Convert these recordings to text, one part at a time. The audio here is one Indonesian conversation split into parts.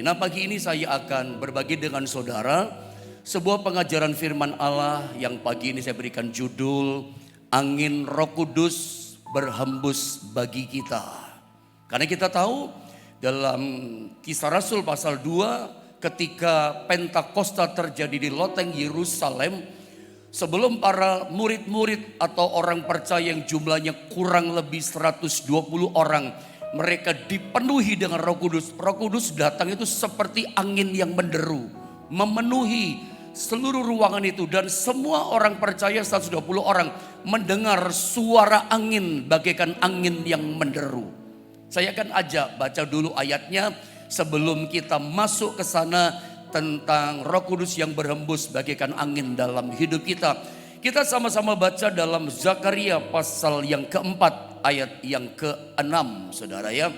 Nah, pagi ini saya akan berbagi dengan saudara sebuah pengajaran firman Allah yang pagi ini saya berikan judul Angin Roh Kudus berhembus bagi kita. Karena kita tahu dalam Kisah Rasul pasal 2 ketika Pentakosta terjadi di loteng Yerusalem, sebelum para murid-murid atau orang percaya yang jumlahnya kurang lebih 120 orang, mereka dipenuhi dengan Roh Kudus. Roh Kudus datang itu seperti angin yang menderu, memenuhi seluruh ruangan itu, dan semua orang percaya 120 orang mendengar suara angin bagaikan angin yang menderu. Saya akan ajak baca dulu ayatnya sebelum kita masuk ke sana tentang Roh Kudus yang berhembus bagaikan angin dalam hidup kita. Kita sama-sama baca dalam Zakaria pasal yang keempat ayat yang ke-6, saudara ya.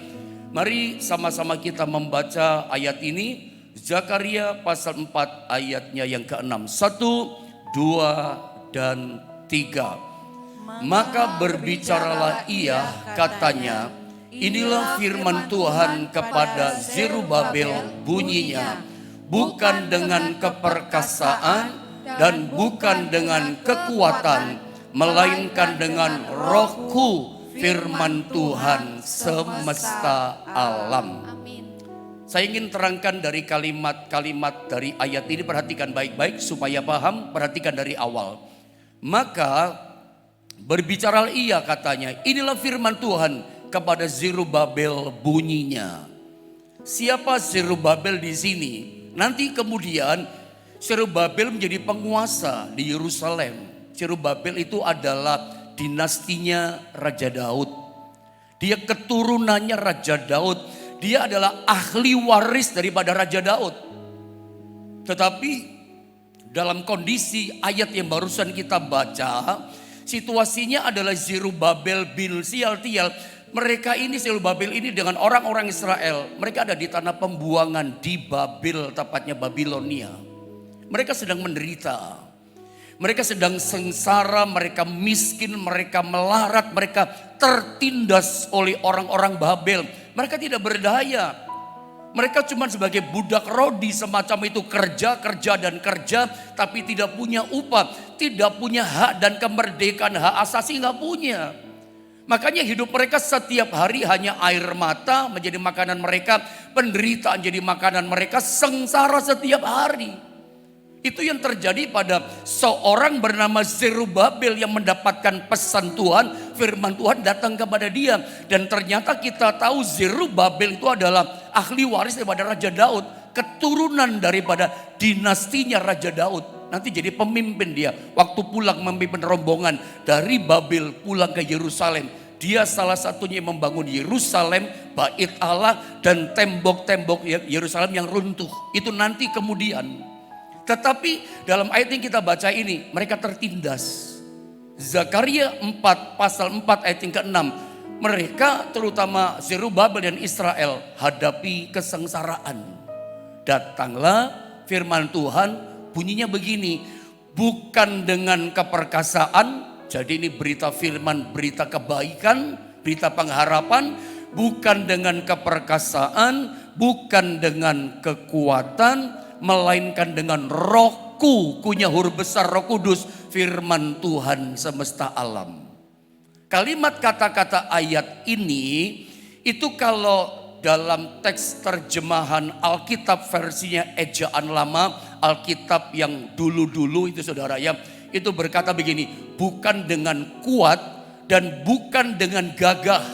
Mari sama-sama kita membaca ayat ini. Zakaria pasal 4 ayatnya yang ke-6. 1, 2, dan 3. Maka berbicaralah ia, katanya, inilah firman Tuhan kepada Zerubabel bunyinya, bukan dengan keperkasaan dan bukan dengan kekuatan, melainkan dengan Rohku, firman Tuhan semesta alam. Saya ingin terangkan dari kalimat-kalimat dari ayat ini, perhatikan baik-baik supaya paham, perhatikan dari awal. Maka berbicara ia, katanya, inilah firman Tuhan kepada Zerubabel bunyinya. Siapa Zerubabel di sini? Nanti kemudian Zerubabel menjadi penguasa di Yerusalem. Zerubabel itu adalah dinastinya Raja Daud. Dia keturunannya Raja Daud. Dia adalah ahli waris daripada Raja Daud. Tetapi dalam kondisi ayat yang barusan kita baca, situasinya adalah Zerubabel bin Sialtiel. Mereka ini, Zerubabel ini dengan orang-orang Israel, mereka ada di tanah pembuangan di Babel, tepatnya Babilonia. Mereka sedang menderita, mereka sedang sengsara, mereka miskin, mereka melarat, mereka tertindas oleh orang-orang Babel. Mereka tidak berdaya, mereka cuma sebagai budak rodi semacam itu, kerja dan kerja, tapi tidak punya upah, tidak punya hak dan kemerdekaan, hak asasi nggak punya. Makanya hidup mereka setiap hari hanya air mata menjadi makanan mereka, penderitaan jadi makanan mereka, sengsara setiap hari. Itu yang terjadi pada seorang bernama Zerubabel yang mendapatkan pesan Tuhan, firman Tuhan datang kepada dia. Dan ternyata kita tahu Zerubabel itu adalah ahli waris daripada Raja Daud, keturunan daripada dinastinya Raja Daud. Nanti jadi pemimpin dia. Waktu pulang memimpin rombongan dari Babel pulang ke Yerusalem, dia salah satunya membangun Yerusalem, bait Allah, dan tembok-tembok Yerusalem yang runtuh. Itu nanti kemudian. Tetapi dalam ayat yang kita baca ini, mereka tertindas. Zakaria 4 pasal 4 ayat yang ke-6. Mereka terutama Zerubabel dan Israel hadapi kesengsaraan. Datanglah firman Tuhan, bunyinya begini, bukan dengan keperkasaan. Jadi ini berita firman, berita kebaikan, berita pengharapan. Bukan dengan keperkasaan, bukan dengan kekuatan, melainkan dengan Rohku, kunya huruf besar Roh Kudus, firman Tuhan semesta alam. Kalimat kata-kata ayat ini itu kalau dalam teks terjemahan Alkitab versinya ejaan lama, Alkitab yang dulu-dulu itu saudara ya, itu berkata begini, bukan dengan kuat dan bukan dengan gagah,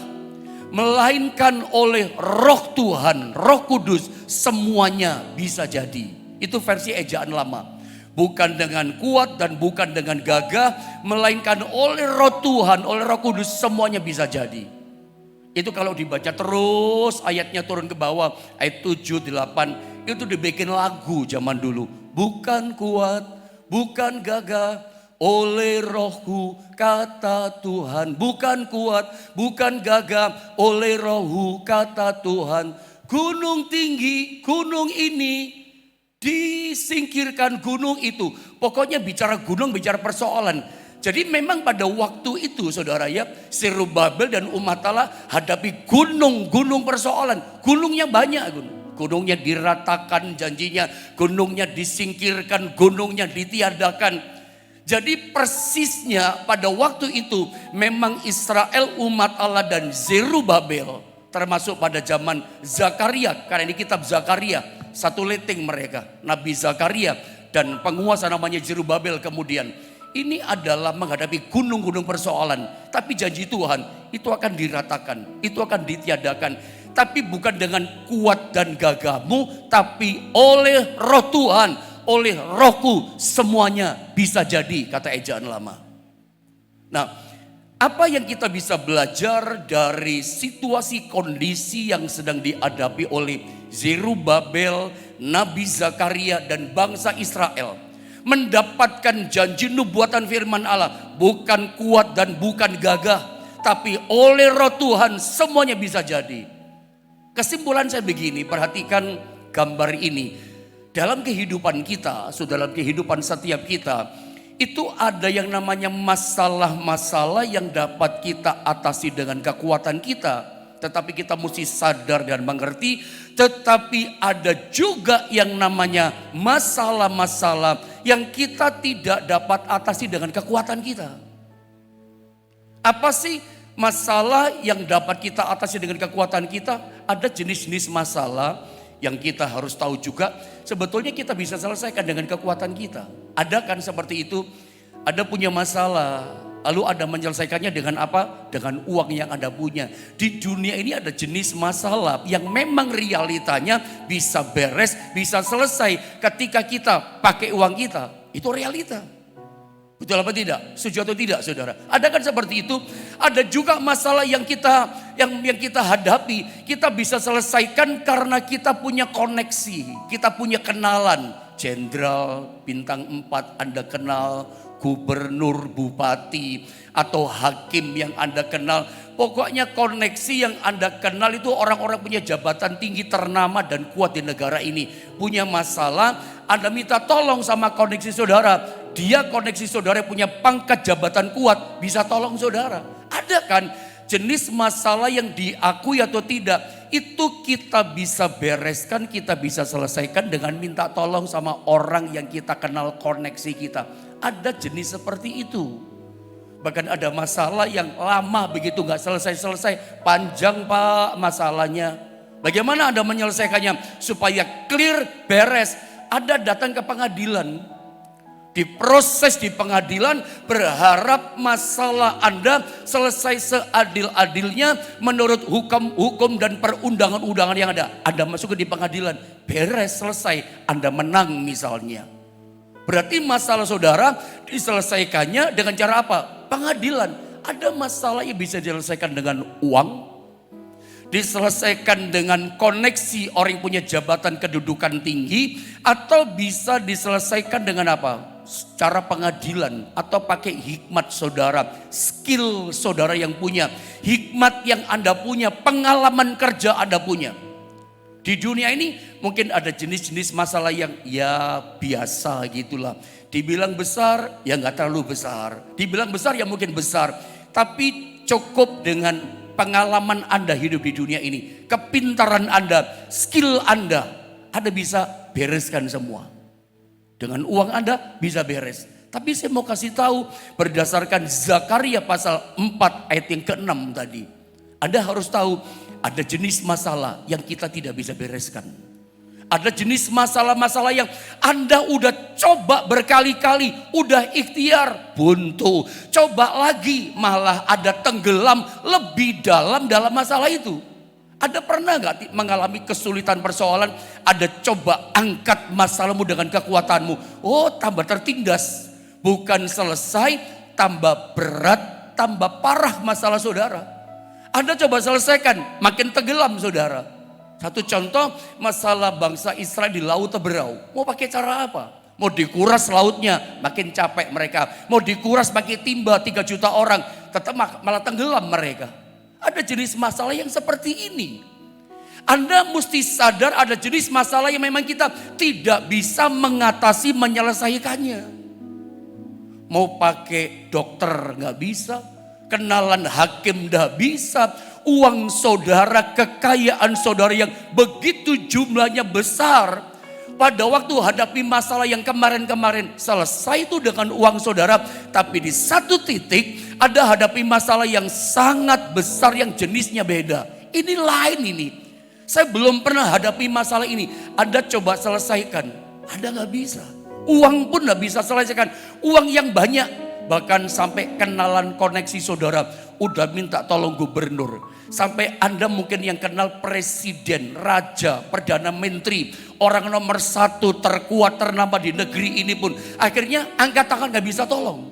melainkan oleh Roh Tuhan, Roh Kudus, semuanya bisa jadi. Itu versi ejaan lama. Bukan dengan kuat dan bukan dengan gagah, melainkan oleh Roh Tuhan, oleh Roh Kudus, semuanya bisa jadi. Itu kalau dibaca terus ayatnya turun ke bawah, ayat 7, 8, itu dibikin lagu zaman dulu. Bukan kuat, bukan gagah, oleh Rohku, kata Tuhan. Bukan kuat, bukan gagah, oleh Rohku, kata Tuhan. Gunung tinggi, gunung ini disingkirkan, gunung itu. Pokoknya bicara gunung, bicara persoalan. Jadi memang pada waktu itu saudara ya, Zerubabel dan umat Allah hadapi gunung-gunung persoalan. Gunungnya banyak, gunungnya diratakan, janjinya gunungnya disingkirkan, gunungnya ditiadakan. Jadi persisnya pada waktu itu memang Israel umat Allah dan Zerubabel, termasuk pada zaman Zakaria, karena ini kitab Zakaria, satu leteng mereka, Nabi Zakaria dan penguasa namanya Zerubabel kemudian. Ini adalah menghadapi gunung-gunung persoalan. Tapi janji Tuhan itu akan diratakan, itu akan ditiadakan. Tapi bukan dengan kuat dan gagahmu, tapi oleh roh Tuhan, oleh rohku semuanya bisa jadi, kata ejaan lama. Nah, apa yang kita bisa belajar dari situasi kondisi yang sedang dihadapi oleh Zerubabel, Nabi Zakaria dan bangsa Israel? Mendapatkan janji nubuatan firman Allah bukan kuat dan bukan gagah, tapi oleh roh Tuhan semuanya bisa jadi. Kesimpulan saya begini, perhatikan gambar ini. Dalam kehidupan kita, dalam kehidupan setiap kita, itu ada yang namanya masalah-masalah yang dapat kita atasi dengan kekuatan kita. Tetapi kita mesti sadar dan mengerti, tetapi ada juga yang namanya masalah-masalah yang kita tidak dapat atasi dengan kekuatan kita. Apa sih masalah yang dapat kita atasi dengan kekuatan kita? Ada jenis-jenis masalah yang kita harus tahu juga, sebetulnya kita bisa selesaikan dengan kekuatan kita. Ada kan seperti itu? Ada punya masalah, lalu Anda menyelesaikannya dengan apa? Dengan uang yang Anda punya. Di dunia ini ada jenis masalah yang memang realitanya bisa beres, bisa selesai ketika kita pakai uang kita. Itu realita. Betul apa tidak? Setuju atau tidak, saudara? Ada kan seperti itu? Ada juga masalah yang kita hadapi, kita bisa selesaikan karena kita punya koneksi, kita punya kenalan. Jenderal bintang 4 Anda kenal, gubernur, bupati, atau hakim yang Anda kenal. Pokoknya koneksi yang Anda kenal itu orang-orang punya jabatan tinggi ternama dan kuat di negara ini. Punya masalah, Anda minta tolong sama koneksi saudara. Dia koneksi saudara punya pangkat jabatan kuat, bisa tolong saudara. Ada kan jenis masalah yang diakui atau tidak, itu kita bisa bereskan, kita bisa selesaikan dengan minta tolong sama orang yang kita kenal, koneksi kita. Ada jenis seperti itu. Bahkan ada masalah yang lama begitu gak selesai-selesai. Panjang Pak masalahnya. Bagaimana Anda menyelesaikannya? Supaya clear, beres. Ada datang ke pengadilan. Diproses di pengadilan, berharap masalah Anda selesai seadil-adilnya menurut hukum dan perundangan-undangan yang ada. Anda masuk ke di pengadilan, beres, selesai. Anda menang misalnya. Berarti masalah saudara diselesaikannya dengan cara apa? Pengadilan. Ada masalah yang bisa diselesaikan dengan uang, diselesaikan dengan koneksi orang yang punya jabatan kedudukan tinggi, atau bisa diselesaikan dengan apa? Secara pengadilan atau pakai hikmat saudara, skill saudara yang punya, hikmat yang Anda punya, pengalaman kerja Anda punya. Di dunia ini mungkin ada jenis-jenis masalah yang ya biasa gitulah. Dibilang besar ya nggak terlalu besar. Dibilang besar ya mungkin besar. Tapi cukup dengan pengalaman Anda hidup di dunia ini. Kepintaran Anda, skill Anda bisa bereskan semua. Dengan uang Anda bisa beres. Tapi saya mau kasih tahu berdasarkan Zakaria pasal 4 ayat yang ke-6 tadi. Anda harus tahu ada jenis masalah yang kita tidak bisa bereskan. Ada jenis masalah-masalah yang Anda udah coba berkali-kali, udah ikhtiar, buntu. Coba lagi, malah ada tenggelam lebih dalam masalah itu. Ada pernah gak mengalami kesulitan persoalan, ada coba angkat masalahmu dengan kekuatanmu. Oh, tambah tertindas. Bukan selesai, tambah berat, tambah parah masalah saudara. Anda coba selesaikan, makin tenggelam saudara. Satu contoh, masalah bangsa Israel di Laut Teberau. Mau pakai cara apa? Mau dikuras lautnya, makin capek mereka. Mau dikuras pakai timba 3 juta orang, tetap malah tenggelam mereka. Ada jenis masalah yang seperti ini. Anda mesti sadar ada jenis masalah yang memang kita tidak bisa mengatasi, menyelesaikannya. Mau pakai dokter gak bisa, kenalan hakim gak bisa, uang saudara, kekayaan saudara yang begitu jumlahnya besar. Pada waktu hadapi masalah yang kemarin-kemarin selesai itu dengan uang saudara. Tapi di satu titik ada hadapi masalah yang sangat besar yang jenisnya beda. Ini lain ini. Saya belum pernah hadapi masalah ini. Anda coba selesaikan. Anda gak bisa. Uang pun gak bisa selesaikan. Uang yang banyak. Bahkan sampai kenalan koneksi saudara. Udah minta tolong gubernur. Sampai Anda mungkin yang kenal presiden, raja, perdana menteri. Orang nomor 1 terkuat ternama di negeri ini pun. Akhirnya angkat tangan gak bisa tolong.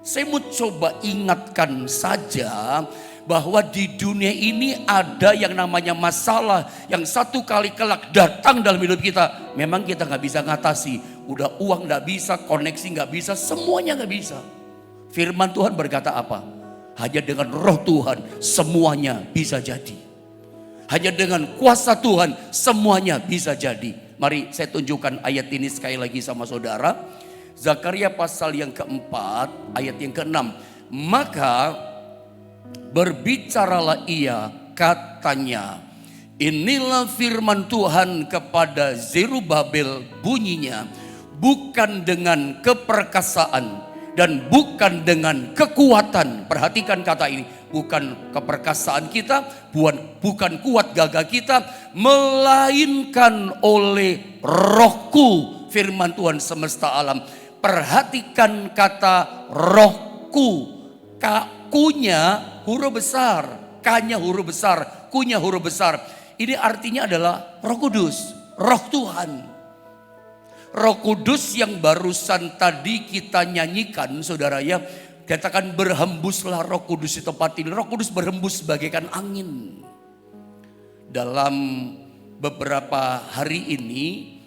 Saya mau coba ingatkan saja. Bahwa di dunia ini ada yang namanya masalah. Yang satu kali kelak datang dalam hidup kita. Memang kita gak bisa ngatasi. Udah uang gak bisa, koneksi gak bisa, semuanya gak bisa. Firman Tuhan berkata apa? Hanya dengan roh Tuhan semuanya bisa jadi. Hanya dengan kuasa Tuhan semuanya bisa jadi. Mari saya tunjukkan ayat ini sekali lagi sama saudara. Zakaria pasal yang keempat ayat yang keenam. Maka berbicaralah ia katanya. Inilah firman Tuhan kepada Zerubabel bunyinya. Bukan dengan keperkasaan. Dan bukan dengan kekuatan. Perhatikan kata ini. Bukan keperkasaan kita. Bukan kuat gagah kita. Melainkan oleh rohku. Firman Tuhan semesta alam. Perhatikan kata rohku. Kunya huruf besar. K-nya huruf besar. Kunya huruf besar. Ini artinya adalah Roh Kudus. Roh Tuhan. Roh Kudus yang barusan tadi kita nyanyikan saudara ya. Katakan berhembuslah Roh Kudus di tempat ini. Roh Kudus berhembus bagaikan angin. Dalam beberapa hari ini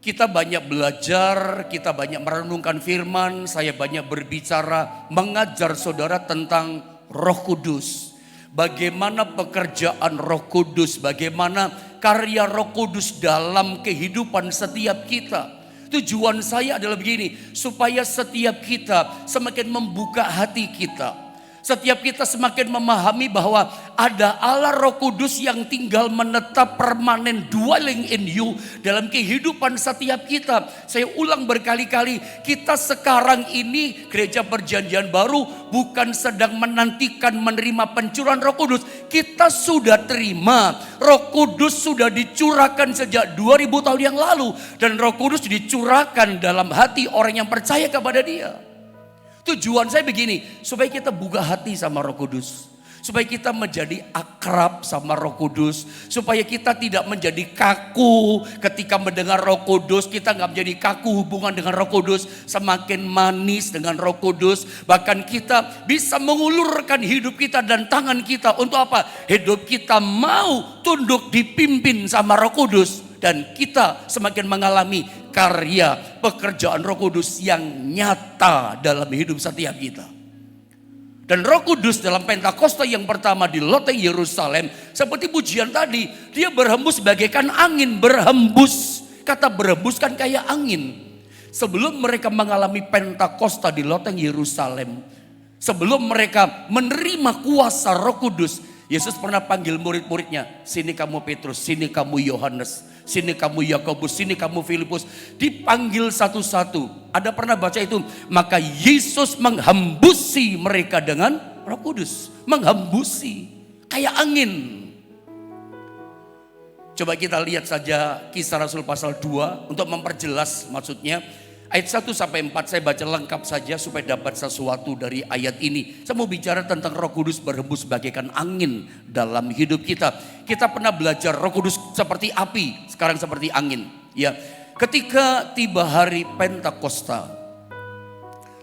kita banyak belajar, kita banyak merenungkan firman. Saya banyak berbicara, mengajar saudara tentang Roh Kudus. Bagaimana pekerjaan Roh Kudus, bagaimana karya Roh Kudus dalam kehidupan setiap kita. Tujuan saya adalah begini, supaya setiap kita semakin membuka hati kita. Setiap kita semakin memahami bahwa ada Allah Roh Kudus yang tinggal menetap permanen dwelling in you dalam kehidupan setiap kita. Saya ulang berkali-kali, kita sekarang ini gereja perjanjian baru bukan sedang menantikan menerima pencurahan Roh Kudus. Kita sudah terima, Roh Kudus sudah dicurahkan sejak 2000 tahun yang lalu. Dan Roh Kudus dicurahkan dalam hati orang yang percaya kepada Dia. Tujuan saya begini, supaya kita buka hati sama Roh Kudus. Supaya kita menjadi akrab sama Roh Kudus. Supaya kita tidak menjadi kaku ketika mendengar Roh Kudus. Kita gak menjadi kaku hubungan dengan Roh Kudus. Semakin manis dengan Roh Kudus. Bahkan kita bisa mengulurkan hidup kita dan tangan kita. Untuk apa? Hidup kita mau tunduk dipimpin sama Roh Kudus. Dan kita semakin mengalami karya pekerjaan Roh Kudus yang nyata dalam hidup setiap kita. Dan Roh Kudus dalam Pentakosta yang pertama di loteng Yerusalem, seperti pujian tadi, dia berhembus bagaikan angin, berhembus. Kata berhembus kan kayak angin. Sebelum mereka mengalami Pentakosta di loteng Yerusalem, sebelum mereka menerima kuasa Roh Kudus, Yesus pernah panggil murid-muridnya, sini kamu Petrus, sini kamu Yohanes, sini kamu Yakobus, sini kamu Filipus. Dipanggil satu-satu. Ada pernah baca itu? Maka Yesus menghembusi mereka dengan Roh Kudus. Menghembusi. Kayak angin. Coba kita lihat saja Kisah Rasul pasal 2 untuk memperjelas maksudnya. Ayat 1 sampai 4 saya baca lengkap saja supaya dapat sesuatu dari ayat ini. Saya mau bicara tentang Roh Kudus berhembus bagaikan angin dalam hidup kita. Kita pernah belajar Roh Kudus seperti api, sekarang seperti angin. Ya, ketika tiba hari Pentakosta,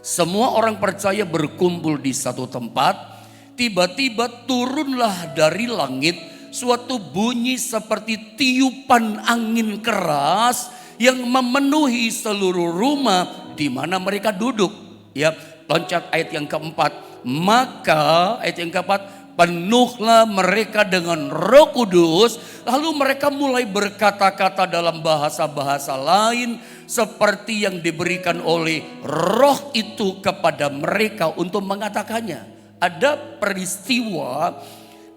semua orang percaya berkumpul di satu tempat. Tiba-tiba turunlah dari langit suatu bunyi seperti tiupan angin keras yang memenuhi seluruh rumah di mana mereka duduk. Ya, loncat ayat yang keempat. Maka ayat yang keempat, penuhlah mereka dengan Roh Kudus, lalu mereka mulai berkata-kata dalam bahasa-bahasa lain seperti yang diberikan oleh Roh itu kepada mereka untuk mengatakannya. Ada peristiwa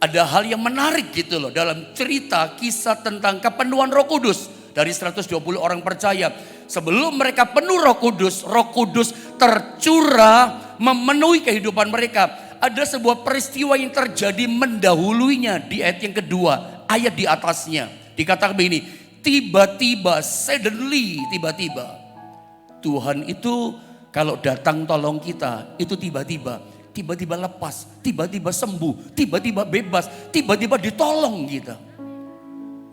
ada hal yang menarik gitu loh dalam cerita kisah tentang kepenuhan Roh Kudus dari 120 orang percaya. Sebelum mereka penuh Roh Kudus tercurah memenuhi kehidupan mereka. Ada sebuah peristiwa yang terjadi mendahuluinya di ayat yang kedua, ayat di atasnya. Dikatakan begini, tiba-tiba, suddenly, tiba-tiba. Tuhan itu kalau datang tolong kita, itu tiba-tiba. Tiba-tiba lepas, tiba-tiba sembuh, tiba-tiba bebas, tiba-tiba ditolong kita.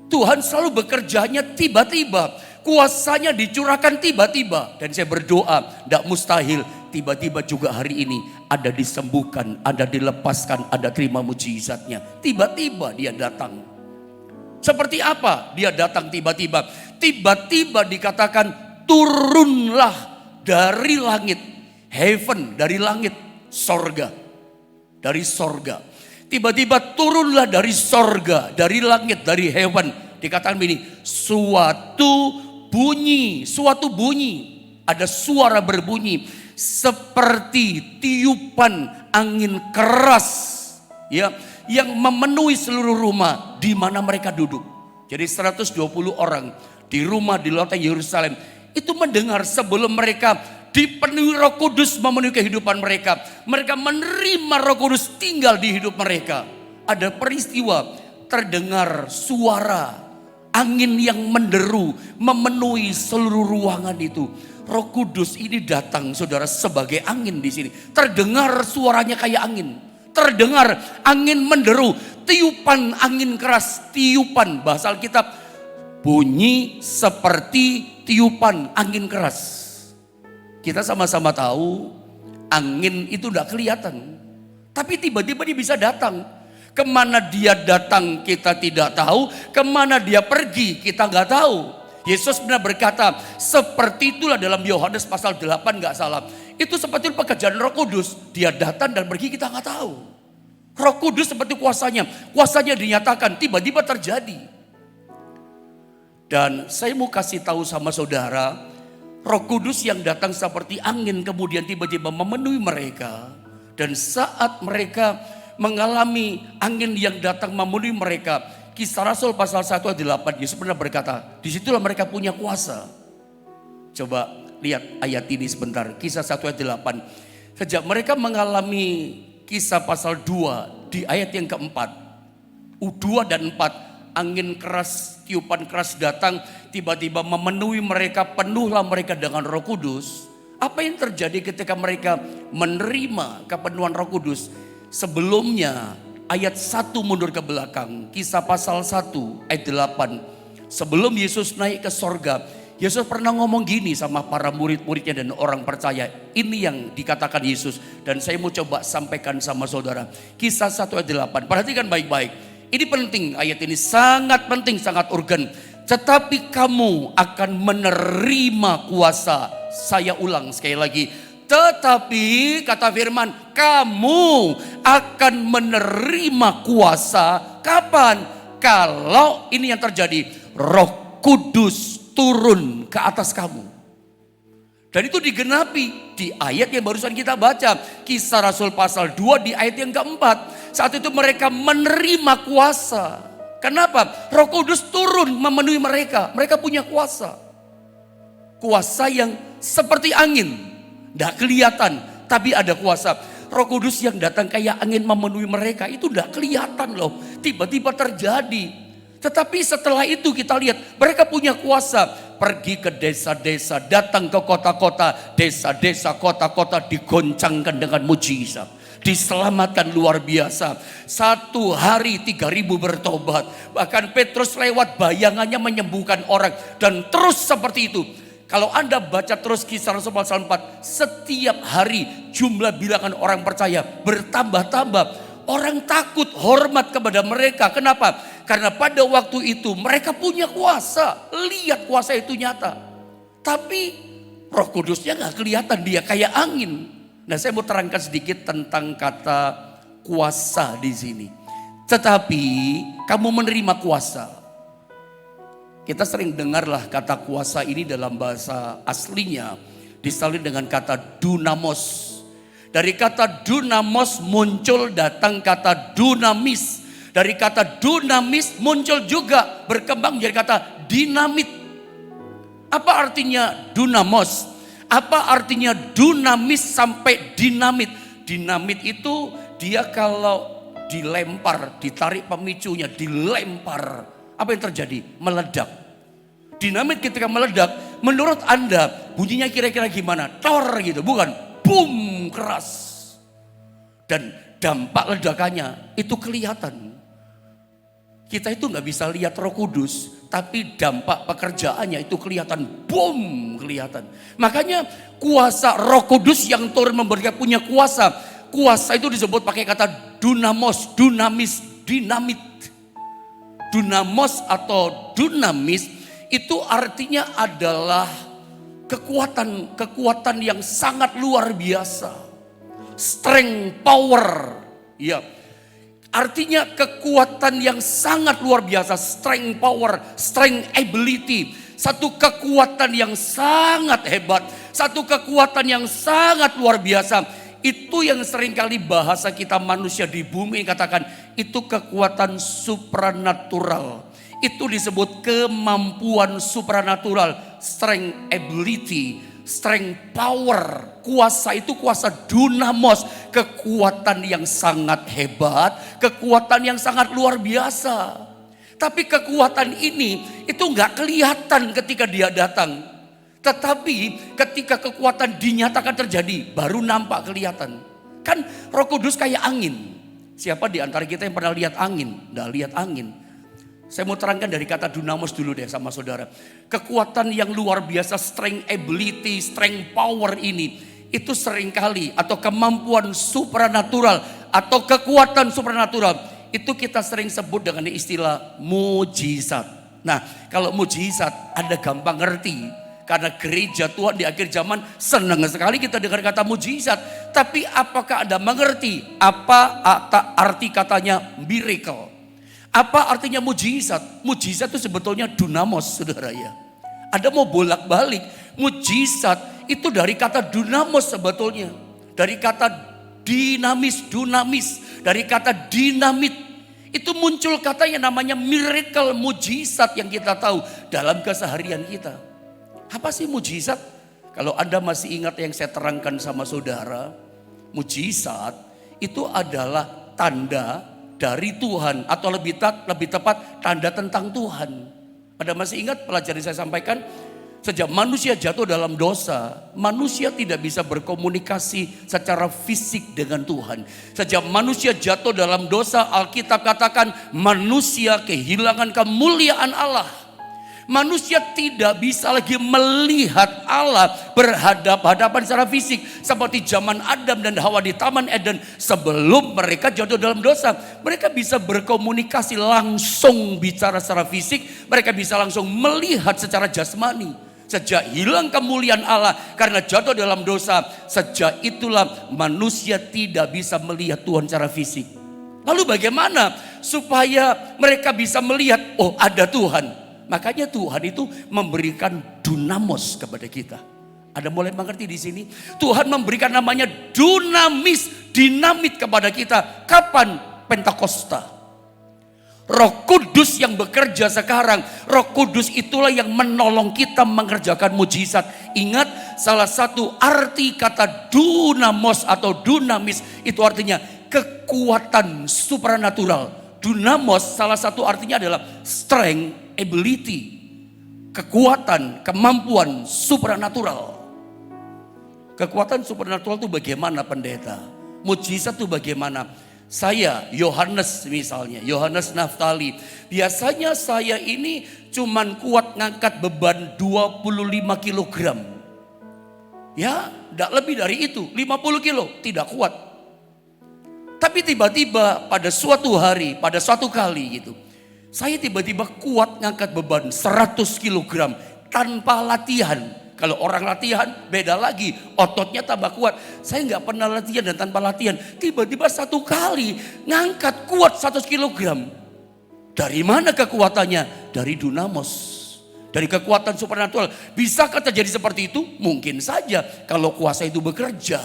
Tuhan selalu bekerjanya tiba-tiba. Kuasanya dicurahkan tiba-tiba. Dan saya berdoa, tidak mustahil. Tiba-tiba juga hari ini ada disembuhkan, ada dilepaskan, ada terima mujizatnya. Tiba-tiba dia datang. Seperti apa dia datang tiba-tiba? Tiba-tiba dikatakan turunlah dari langit. Heaven, dari langit. Sorga. Dari sorga. Tiba-tiba turunlah dari sorga, dari langit, dari heaven. Dikatakan begini, suatu bunyi. Ada suara berbunyi seperti tiupan angin keras, ya, yang memenuhi seluruh rumah di mana mereka duduk. Jadi 120 orang di rumah di loteng Yerusalem itu mendengar sebelum mereka dipenuhi Roh Kudus memenuhi kehidupan mereka. Mereka menerima Roh Kudus tinggal di hidup mereka. Ada peristiwa terdengar suara angin yang menderu memenuhi seluruh ruangan itu. Roh Kudus ini datang saudara sebagai angin di sini. Terdengar suaranya kayak angin. Terdengar angin menderu, tiupan angin keras, tiupan bahasa Alkitab bunyi seperti tiupan angin keras. Kita sama-sama tahu angin itu tidak kelihatan. Tapi tiba-tiba dia bisa datang. Kemana dia datang kita tidak tahu. Kemana dia pergi kita nggak tahu. Yesus benar berkata seperti itulah dalam Yohanes pasal 8 nggak salah. Itu seperti pekerjaan Roh Kudus. Dia datang dan pergi kita nggak tahu. Roh Kudus seperti kuasanya. Kuasanya dinyatakan tiba-tiba terjadi. Dan saya mau kasih tahu sama saudara. Roh Kudus yang datang seperti angin kemudian tiba-tiba memenuhi mereka. Dan saat mereka mengalami angin yang datang memenuhi mereka. Kisah Rasul pasal 1 ayat 8. Yesus pernah berkata, disitulah mereka punya kuasa. Coba lihat ayat ini sebentar. Kisah 1 ayat 8. Sejak mereka mengalami kisah pasal 2 di ayat yang keempat. 2 dan 4. Angin keras, tiupan keras datang, tiba-tiba memenuhi mereka, penuhlah mereka dengan Roh Kudus. Apa yang terjadi ketika mereka menerima kepenuhan Roh Kudus? Sebelumnya ayat 1 mundur ke belakang, kisah pasal 1 ayat 8. Sebelum Yesus naik ke sorga, Yesus pernah ngomong gini sama para murid-muridnya dan orang percaya. Ini yang dikatakan Yesus dan saya mau coba sampaikan sama saudara. Kisah 1 ayat 8, perhatikan baik-baik. Ini penting, ayat ini sangat penting, sangat urgen. Tetapi kamu akan menerima kuasa. Saya ulang sekali lagi. Tetapi kata firman, kamu akan menerima kuasa. Kapan? Kalau ini yang terjadi, Roh Kudus turun ke atas kamu. Dan itu digenapi di ayat yang barusan kita baca. Kisah Rasul pasal 2 di ayat yang keempat. Saat itu mereka menerima kuasa. Kenapa? Roh Kudus turun memenuhi mereka. Mereka punya kuasa. Kuasa yang seperti angin. Tidak kelihatan, tapi ada kuasa. Roh Kudus yang datang kayak angin memenuhi mereka. Itu tidak kelihatan loh. Tiba-tiba terjadi. Tetapi setelah itu kita lihat mereka punya kuasa. Pergi ke desa-desa, datang ke kota-kota. Desa-desa, kota-kota digoncangkan dengan mujizat. Diselamatkan luar biasa. 1 hari 3.000 bertobat. Bahkan Petrus lewat bayangannya menyembuhkan orang. Dan terus seperti itu. Kalau Anda baca terus kisah Rasul pasal 4. Setiap hari jumlah bilangan orang percaya bertambah-tambah. Orang takut hormat kepada mereka. Kenapa? Karena pada waktu itu mereka punya kuasa. Lihat kuasa itu nyata. Tapi Roh Kudusnya gak kelihatan, dia kayak angin. Nah, saya mau terangkan sedikit tentang kata kuasa di sini. Tetapi kamu menerima kuasa. Kita sering dengarlah kata kuasa ini dalam bahasa aslinya disalin dengan kata dunamos. Dari kata dunamos muncul datang kata dunamis. Dari kata dunamis muncul juga berkembang menjadi kata dinamit. Apa artinya dunamos? Apa artinya dunamis sampai dinamit? Dinamit itu dia kalau dilempar, ditarik pemicunya, dilempar. Apa yang terjadi? Meledak. Dinamit ketika meledak, menurut Anda bunyinya kira-kira gimana? Tor gitu, bukan? Boom, keras. Dan dampak ledakannya itu kelihatan. Kita itu nggak bisa lihat Roh Kudus, tapi dampak pekerjaannya itu kelihatan, boom, kelihatan. Makanya kuasa Roh Kudus yang turun memberikan punya kuasa. Kuasa itu disebut pakai kata dunamos, dunamis, dinamit. Dunamos atau dunamis itu artinya adalah kekuatan yang sangat luar biasa. Strength, power, ya. Artinya kekuatan yang sangat luar biasa, strength power, strength ability. Satu kekuatan yang sangat hebat, satu kekuatan yang sangat luar biasa. Itu yang seringkali bahasa kita manusia di bumi katakan, itu kekuatan supranatural. Itu disebut kemampuan supranatural, strength ability, strength power. Kuasa itu kuasa dunamos, kekuatan yang sangat hebat, kekuatan yang sangat luar biasa. Tapi kekuatan ini itu nggak kelihatan ketika dia datang. Tetapi ketika kekuatan dinyatakan terjadi, baru nampak kelihatan. Kan Roh Kudus kayak angin. Siapa di antara kita yang pernah lihat angin? Nggak lihat angin. Saya mau terangkan dari kata dunamos dulu deh sama saudara. Kekuatan yang luar biasa, strength ability, strength power ini, itu seringkali atau kemampuan supranatural atau kekuatan supranatural, itu kita sering sebut dengan istilah mujizat. Nah, kalau mujizat Anda gampang ngerti. Karena gereja Tuhan di akhir zaman senang sekali kita dengar kata mujizat. Tapi apakah Anda mengerti apa arti katanya miracle? Apa artinya mujizat? Mujizat itu sebetulnya dunamos, saudara ya. Anda mau bolak-balik, mujizat itu dari kata dunamos sebetulnya. Dari kata dunamis, dari kata dinamit. Itu muncul kata yang namanya miracle, mujizat yang kita tahu dalam keseharian kita. Apa sih mujizat? Kalau Anda masih ingat yang saya terangkan sama saudara, mujizat itu adalah tanda dari Tuhan atau lebih tepat tanda tentang Tuhan. Anda masih ingat pelajaran yang saya sampaikan? Sejak manusia jatuh dalam dosa, manusia tidak bisa berkomunikasi secara fisik dengan Tuhan. Sejak manusia jatuh dalam dosa, Alkitab katakan manusia kehilangan kemuliaan Allah. Manusia tidak bisa lagi melihat Allah berhadap-hadapan secara fisik. Seperti zaman Adam dan Hawa di Taman Eden sebelum mereka jatuh dalam dosa. Mereka bisa berkomunikasi langsung bicara secara fisik. Mereka bisa langsung melihat secara jasmani. Sejak hilang kemuliaan Allah karena jatuh dalam dosa. Sejak itulah manusia tidak bisa melihat Tuhan secara fisik. Lalu bagaimana supaya mereka bisa melihat, oh ada Tuhan. Makanya Tuhan itu memberikan dunamos kepada kita. Ada mulai mengerti di sini? Tuhan memberikan namanya dunamis, dinamit kepada kita. Kapan? Pentakosta. Roh Kudus yang bekerja sekarang. Roh Kudus itulah yang menolong kita mengerjakan mujizat. Ingat, salah satu arti kata dunamos atau dunamis itu artinya kekuatan supranatural. Dunamos salah satu artinya adalah strength, ability, kekuatan, kemampuan supranatural. Kekuatan supranatural itu bagaimana pendeta? Mujizat itu bagaimana? Saya, Yohanes misalnya, Yohanes Naftali. Biasanya saya ini cuman kuat ngangkat beban 25 kilogram. Ya, tidak lebih dari itu, 50 kilo, tidak kuat. Tapi tiba-tiba pada suatu hari, pada suatu kali gitu, saya tiba-tiba kuat ngangkat beban 100 kg tanpa latihan. Kalau orang latihan beda lagi, ototnya tambah kuat. Saya nggak pernah latihan dan tanpa latihan. Tiba-tiba satu kali ngangkat kuat 100 kg. Dari mana kekuatannya? Dari dunamos. Dari kekuatan supernatural. Bisakah terjadi seperti itu? Mungkin saja kalau kuasa itu bekerja.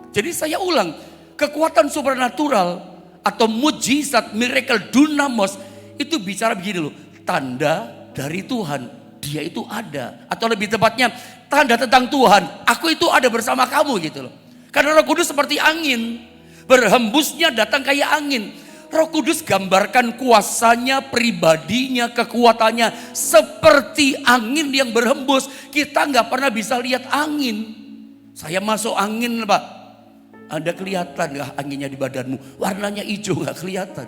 Jadi saya ulang, kekuatan supernatural atau mujizat, miracle, dunamos, itu bicara begini loh, tanda dari Tuhan, dia itu ada. Atau lebih tepatnya, tanda tentang Tuhan, aku itu ada bersama kamu gitu loh. Karena Roh Kudus seperti angin, berhembusnya datang kayak angin. Roh Kudus gambarkan kuasanya, pribadinya, kekuatannya seperti angin yang berhembus. Kita nggak pernah bisa lihat angin. Saya masuk angin Pak, Anda kelihatan nggak anginnya di badanmu? Warnanya hijau, nggak kelihatan.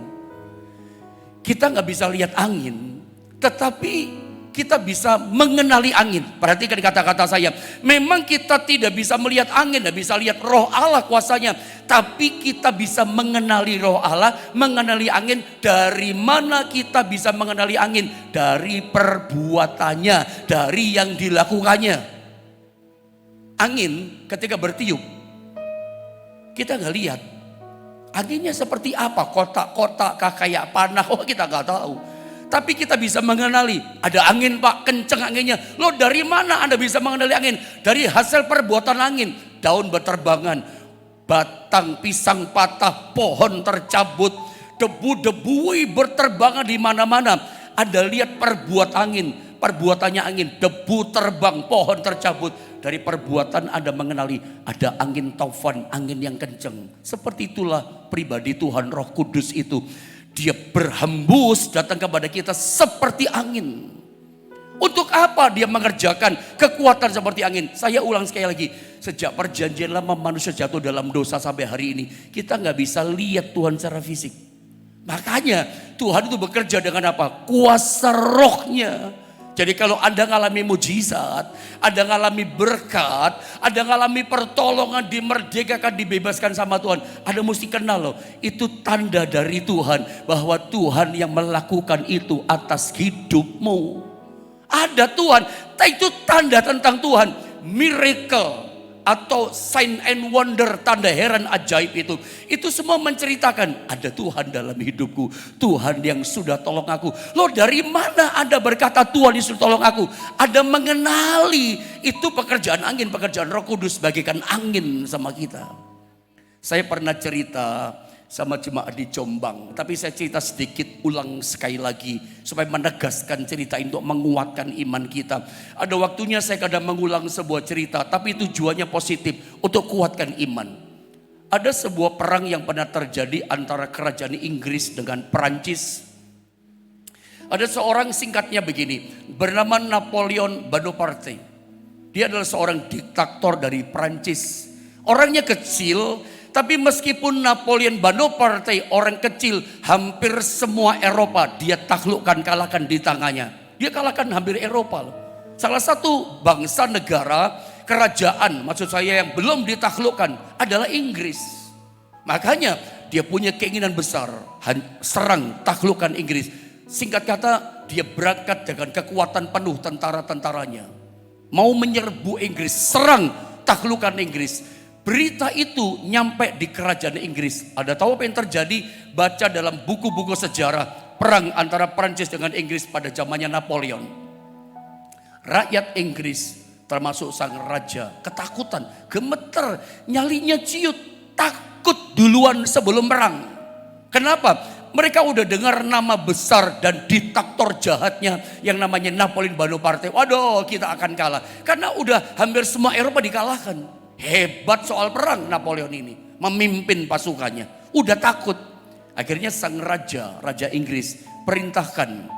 Kita nggak bisa lihat angin, tetapi kita bisa mengenali angin. Perhatikan kata-kata saya. Memang kita tidak bisa melihat angin, tidak bisa lihat roh Allah kuasanya. Tapi kita bisa mengenali roh Allah, mengenali angin. Dari mana kita bisa mengenali angin? Dari perbuatannya, dari yang dilakukannya. Angin ketika bertiup, kita nggak lihat. Anginnya seperti apa? Kotak-kotak kah, kayak panah? Oh, kita nggak tahu. Tapi kita bisa mengenali, ada angin Pak, kenceng anginnya. Loh, dari mana Anda bisa mengenali angin? Dari hasil perbuatan angin. Daun berterbangan, batang pisang patah, pohon tercabut, debu-debu berterbangan di mana-mana. Anda lihat perbuatan angin, perbuatannya angin, debu terbang, pohon tercabut. Dari perbuatan Anda mengenali ada angin taufan, angin yang kenceng. Seperti itulah pribadi Tuhan Roh Kudus itu. Dia berhembus datang kepada kita seperti angin. Untuk apa dia mengerjakan kekuatan seperti angin? Saya ulang sekali lagi. Sejak perjanjian lama manusia jatuh dalam dosa sampai hari ini, kita nggak bisa lihat Tuhan secara fisik. Makanya Tuhan itu bekerja dengan apa? Kuasa rohnya. Jadi kalau Anda ngalami mujizat, Anda ngalami berkat, Anda ngalami pertolongan, dimerdekakan, dibebaskan sama Tuhan, Anda mesti kenal loh, itu tanda dari Tuhan bahwa Tuhan yang melakukan itu atas hidupmu. Ada Tuhan, itu tanda tentang Tuhan, miracle atau sign and wonder, tanda heran ajaib itu semua menceritakan ada Tuhan dalam hidupku, Tuhan yang sudah tolong aku. Loh, dari mana Anda berkata Tuhan yang sudah tolong aku? Ada mengenali, itu pekerjaan angin, pekerjaan Roh Kudus bagaikan angin sama kita. Saya pernah cerita sama jemaat di Jombang, tapi saya cerita sedikit ulang sekali lagi supaya menegaskan cerita untuk menguatkan iman kita. Ada waktunya saya kadang mengulang sebuah cerita, tapi tujuannya positif untuk kuatkan iman. Ada sebuah perang yang pernah terjadi antara kerajaan Inggris dengan Perancis. Ada seorang, singkatnya begini, bernama Napoleon Bonaparte. Dia adalah seorang diktator dari Perancis. Orangnya kecil, tapi meskipun Napoleon Bonaparte orang kecil, hampir semua Eropa dia taklukkan, kalahkan di tangannya. Dia kalahkan hampir Eropa. Salah satu bangsa negara, kerajaan maksud saya yang belum ditaklukkan adalah Inggris. Makanya dia punya keinginan besar, serang, taklukkan Inggris. Singkat kata, dia berangkat dengan kekuatan penuh tentara-tentaranya. Mau menyerbu Inggris, serang, taklukkan Inggris. Berita itu nyampe di kerajaan Inggris. Ada tahu apa yang terjadi? Baca dalam buku-buku sejarah perang antara Prancis dengan Inggris pada zamannya Napoleon. Rakyat Inggris termasuk sang raja ketakutan, gemeter, nyalinya ciut, takut duluan sebelum perang. Kenapa? Mereka udah dengar nama besar dan diktator jahatnya yang namanya Napoleon Bonaparte. Waduh, kita akan kalah. Karena udah hampir semua Eropa dikalahkan. Hebat soal perang Napoleon ini, memimpin pasukannya, udah takut. Akhirnya sang raja, Raja Inggris perintahkan,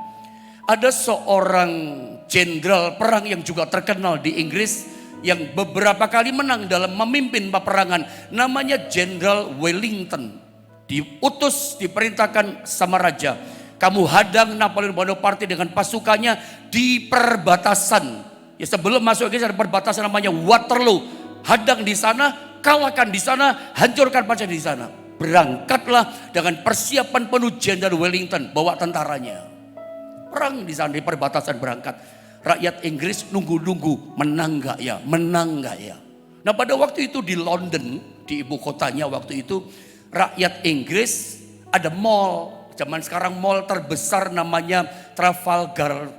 ada seorang jenderal perang yang juga terkenal di Inggris, yang beberapa kali menang dalam memimpin peperangan, namanya Jenderal Wellington. Diutus, diperintahkan sama raja, kamu hadang Napoleon Bonaparte dengan pasukannya di perbatasan. Ya, sebelum masuk Inggris ada perbatasan namanya Waterloo. Hadang di sana, kalahkan di sana, hancurkan pasukan di sana. Berangkatlah dengan persiapan penuh Jenderal Wellington bawa tentaranya. Perang di sana di perbatasan berangkat. Rakyat Inggris nunggu-nunggu, menang gak ya, menang gak ya. Nah, pada waktu itu di London, di ibu kotanya waktu itu, rakyat Inggris ada mall. Zaman sekarang mall terbesar namanya Trafalgar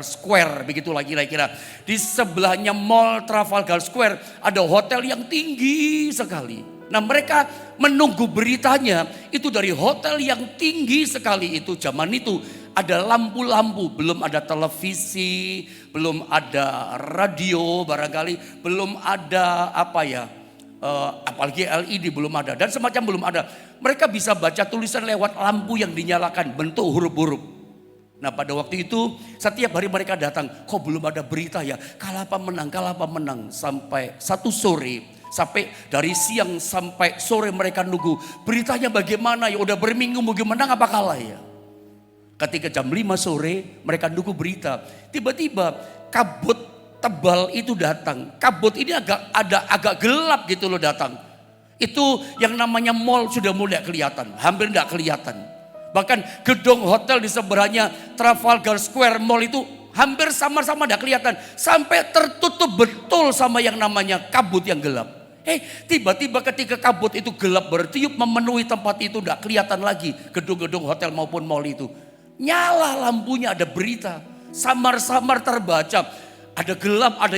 Square, begitulah kira-kira. Di sebelahnya mall Trafalgar Square ada hotel yang tinggi sekali. Nah mereka menunggu beritanya itu dari hotel yang tinggi sekali itu. Zaman itu ada lampu-lampu, belum ada televisi, belum ada radio barangkali, belum ada apalagi LED belum ada dan semacam belum ada. Mereka bisa baca tulisan lewat lampu yang dinyalakan bentuk huruf-huruf. Nah pada waktu itu setiap hari mereka datang, kok belum ada berita ya, kalah apa menang, sampai satu sore, sampai dari siang sampai sore mereka nunggu beritanya bagaimana ya, udah berminggu menang apa kalah ya. Ketika jam 5 sore mereka nunggu berita, tiba-tiba kabut tebal itu datang. Kabut ini agak gelap gitu loh datang. Itu yang namanya mall sudah mulai kelihatan, hampir tidak kelihatan. Bahkan gedung hotel di sebelahnya Trafalgar Square Mall itu hampir sama-sama tidak kelihatan. Sampai tertutup betul sama yang namanya kabut yang gelap. Tiba-tiba ketika kabut itu gelap bertiup memenuhi tempat itu, tidak kelihatan lagi gedung-gedung hotel maupun mall itu. Nyala lampunya, ada berita. Samar-samar terbaca. Ada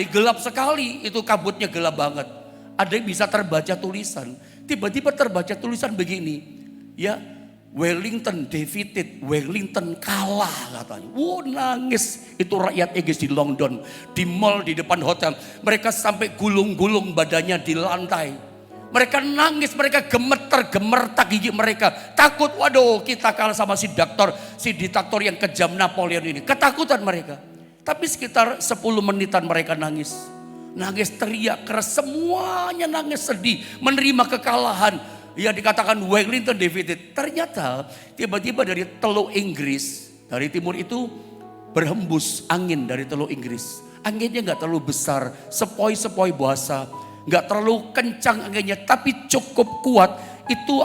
gelap sekali. Itu kabutnya gelap banget. Ada yang bisa terbaca tulisan. Tiba-tiba terbaca tulisan begini. Ya, Wellington defeated, Wellington kalah katanya. Nangis itu rakyat Inggris di London, di mall di depan hotel. Mereka sampai gulung-gulung badannya di lantai. Mereka nangis, mereka gemetar gigi mereka. Takut, waduh kita kalah sama si diktator yang kejam Napoleon ini. Ketakutan mereka. Tapi sekitar 10 menitan mereka nangis. Nangis teriak keras, semuanya nangis sedih, menerima kekalahan. Ya dikatakan Wellington defeated. Ternyata tiba-tiba dari Teluk Inggris, dari timur itu berhembus angin dari Teluk Inggris. Anginnya gak terlalu besar, sepoi-sepoi bahasa. Gak terlalu kencang anginnya, tapi cukup kuat. Itu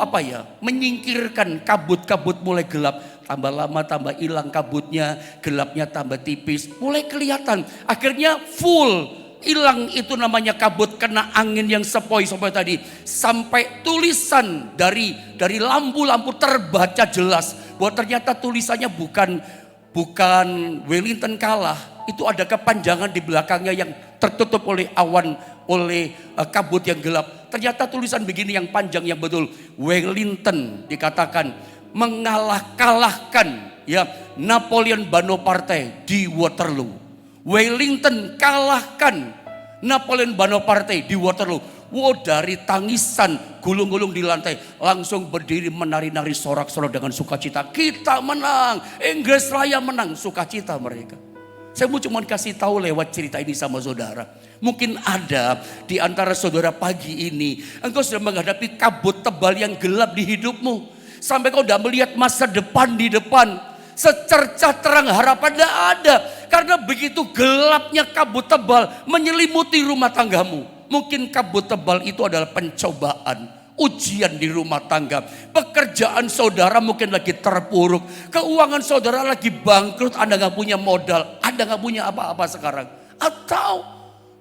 menyingkirkan kabut-kabut mulai gelap. Tambah lama tambah hilang kabutnya, gelapnya tambah tipis. Mulai kelihatan, akhirnya full. Hilang itu namanya kabut kena angin yang sepoi-sepoi tadi. Sampai tulisan dari lampu-lampu terbaca jelas. Bahwa ternyata tulisannya bukan Wellington kalah. Itu ada kepanjangan di belakangnya yang tertutup oleh awan, oleh kabut yang gelap. Ternyata tulisan begini yang panjang yang betul. Wellington dikatakan kalahkan ya Napoleon Bonaparte di Waterloo. Wellington kalahkan Napoleon Bonaparte di Waterloo. Dari tangisan gulung-gulung di lantai langsung berdiri menari-nari sorak-sorak dengan sukacita. Kita menang, Inggris Raya menang, sukacita mereka. Saya mau cuma kasih tahu lewat cerita ini sama saudara. Mungkin ada di antara saudara pagi ini engkau sudah menghadapi kabut tebal yang gelap di hidupmu. Sampai kau udah melihat masa depan di depan. Secercah terang harapan tidak ada. Karena begitu gelapnya kabut tebal menyelimuti rumah tanggamu. Mungkin kabut tebal itu adalah pencobaan, ujian di rumah tangga. Pekerjaan saudara mungkin lagi terpuruk. Keuangan saudara lagi bangkrut, Anda gak punya modal. Anda gak punya apa-apa sekarang. Atau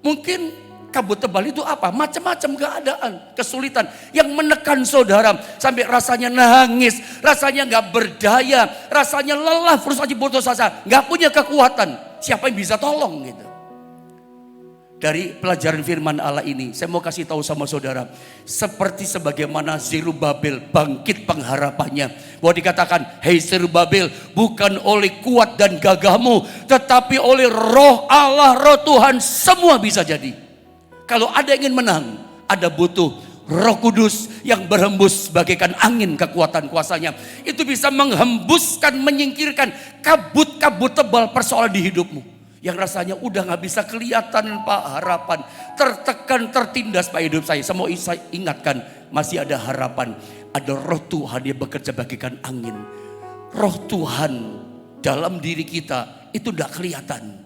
mungkin kabut tebal itu macam-macam keadaan, kesulitan yang menekan saudara sampai rasanya nangis, rasanya gak berdaya, rasanya lelah, frustasi, putus asa, gak punya kekuatan. Siapa yang bisa tolong gitu? Dari pelajaran firman Allah ini, saya mau kasih tahu sama saudara, seperti sebagaimana Zerubabel bangkit pengharapannya, bahwa dikatakan, hei Zerubabel, bukan oleh kuat dan gagahmu, tetapi oleh Roh Allah, Roh Tuhan, semua bisa jadi. Kalau ada yang ingin menang, ada butuh Roh Kudus yang berhembus bagaikan angin kekuatan kuasanya. Itu bisa menghembuskan, menyingkirkan kabut-kabut tebal persoalan di hidupmu. Yang rasanya udah gak bisa kelihatan Pak harapan. Tertekan, tertindas Pak hidup saya. Saya mau ingatkan, masih ada harapan. Ada Roh Tuhan yang bekerja bagaikan angin. Roh Tuhan dalam diri kita itu gak kelihatan.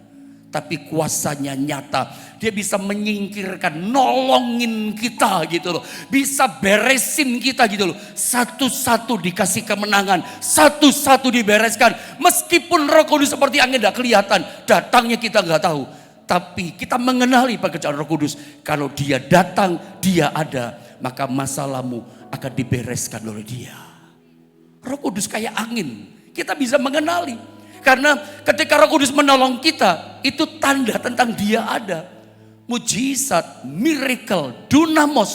Tapi kuasanya nyata. Dia bisa menyingkirkan, nolongin kita gitu loh. Bisa beresin kita gitu loh. Satu-satu dikasih kemenangan. Satu-satu dibereskan. Meskipun Roh Kudus seperti angin gak kelihatan. Datangnya kita gak tahu. Tapi kita mengenali pekerjaan Roh Kudus. Kalau dia datang, dia ada. Maka masalahmu akan dibereskan oleh dia. Roh Kudus kayak angin. Kita bisa mengenali. Karena ketika Roh Kudus menolong kita, itu tanda tentang dia ada. Mujizat, miracle, dunamos.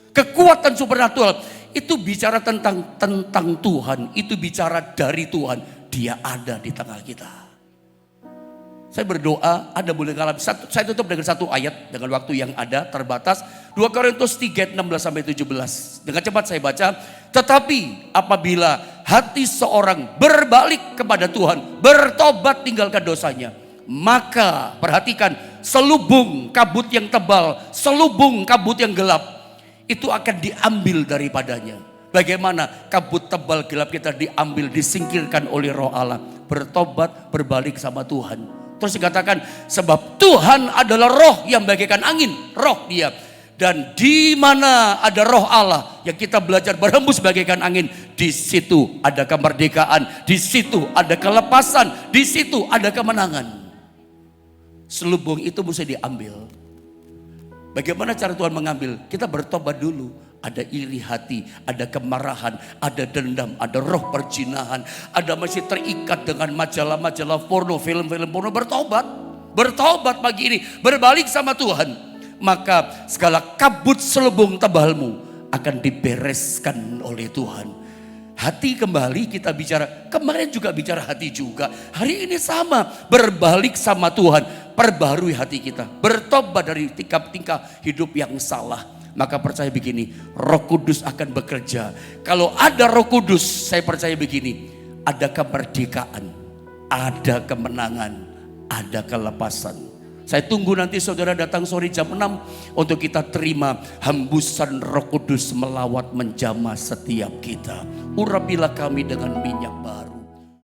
Kekuatan supernatural itu bicara tentang Tuhan, itu bicara dari Tuhan. Dia ada di tengah kita. Saya berdoa, Anda boleh ngalamin. Saya tutup dengan satu ayat dengan waktu yang ada terbatas. 2 Korintus 3 16-17. Dengan cepat saya baca. Tetapi apabila hati seorang berbalik kepada Tuhan, bertobat tinggalkan dosanya, maka perhatikan, selubung kabut yang tebal, selubung kabut yang gelap, itu akan diambil daripadanya. Bagaimana kabut tebal gelap kita diambil, disingkirkan oleh Roh Allah. Bertobat, berbalik sama Tuhan. Terus dikatakan, sebab Tuhan adalah roh yang bagaikan angin, roh dia. Dan di mana ada roh Allah yang kita belajar berhembus bagaikan angin, di situ ada kemerdekaan, di situ ada kelepasan, di situ ada kemenangan. Selubung itu mesti diambil. Bagaimana cara Tuhan mengambil? Kita bertobat dulu. Ada iri hati, ada kemarahan, ada dendam, ada roh perjinahan, ada masih terikat dengan majalah-majalah porno, film-film porno. Bertobat pagi ini, berbalik sama Tuhan. Maka segala kabut selubung tebalmu akan dibereskan oleh Tuhan. Hati kembali kita bicara, kemarin juga bicara hati juga. Hari ini sama, berbalik sama Tuhan, perbarui hati kita. Bertobat dari tingkah-tingkah hidup yang salah. Maka percaya begini, Roh Kudus akan bekerja. Kalau ada Roh Kudus, saya percaya begini, ada kemerdekaan, ada kemenangan, ada kelepasan. Saya tunggu nanti saudara datang sore jam 6 untuk kita terima hembusan Roh Kudus melawat menjamah setiap kita. Urapilah kami dengan minyak baru.